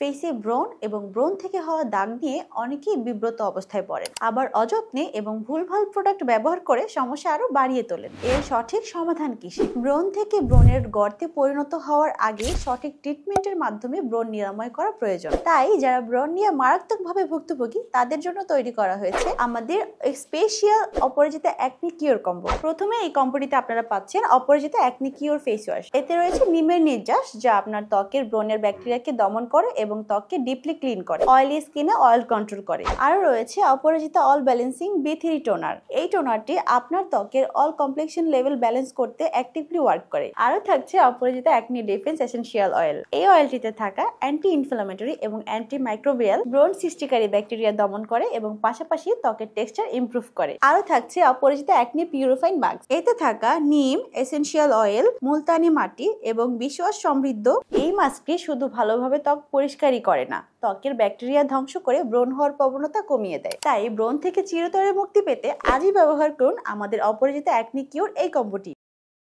ফেসে ব্রণ এবং ব্রণ থেকে হওয়া দাগ নিয়ে অনেকেই বিব্রত অবস্থায় পড়েন, আবার অযত্নে এবং ভুলভাল প্রোডাক্ট ব্যবহার করে সমস্যা আরো বাড়িয়ে তোলেন। এর সঠিক সমাধান কিসে? ব্রণ থেকে ব্রণের গর্তে পরিণত হওয়ার আগে সঠিক ট্রিটমেন্টের মাধ্যমে ব্রণ নিরাময় করা প্রয়োজন। তাই যারা ব্রণ নিয়ে মারাত্মকভাবে ভুক্তভোগী তাদের জন্য তৈরি করা হয়েছে আমাদের স্পেশাল অপরাজিতা অ্যাকনি কিওর কম্বো। প্রথমে এই কম্বোটিতে আপনারা পাচ্ছেন অপরাজিতা অ্যাকনি কিওর ফেস ওয়াশ। এতে রয়েছে নিমের নির্যাস, যা আপনার ত্বকের ব্রণের ব্যাকটেরিয়াকে দমন করে এবং ত্বককে ডিপলি ক্লিন করে, অয়েলি স্কিনে অয়েল কন্ট্রোল করে। আরো রয়েছে অপরাজিতা অল ব্যালেন্সিং B3 টোনার। এই টোনারটি আপনার ত্বকের অল কমপ্লেক্সন লেভেল ব্যালেন্স করতে অ্যাক্টিভলি ওয়ার্ক করে। আরো থাকছে অপরাজিতা অ্যাকনি ডিফেন্স এসেনশিয়াল অয়েল। এই অয়েলটিতে থাকা অ্যান্টি ইনফ্লামেটরি এবং অ্যান্টি মাইক্রোবিয়াল ব্রণ সৃষ্টিকারী ব্যাকটেরিয়া দমন করে এবং পাশাপাশি ত্বকের টেক্সচার ইমপ্রুভ করে। আরো থাকছে অপরাজিতা অ্যাকনি পিউরিফাইং মাস্ক। এতে থাকা নিম এসেনশিয়াল অয়েল, মুলতানি মাটি এবং বিশওয়াশ সমৃদ্ধ এই মাস্কটি শুধু ভালোভাবে ত্বক পরিষ্কারই করে না, ত্বকের ব্যাকটেরিয়া ধ্বংস করে ব্রণ হওয়ার প্রবণতা কমিয়ে দেয়। তাই ব্রণ থেকে চিরতরে মুক্তি পেতে আজই ব্যবহার করুন আমাদের অপরাজিতা অ্যাকনি কিওর এই কম্বোটি।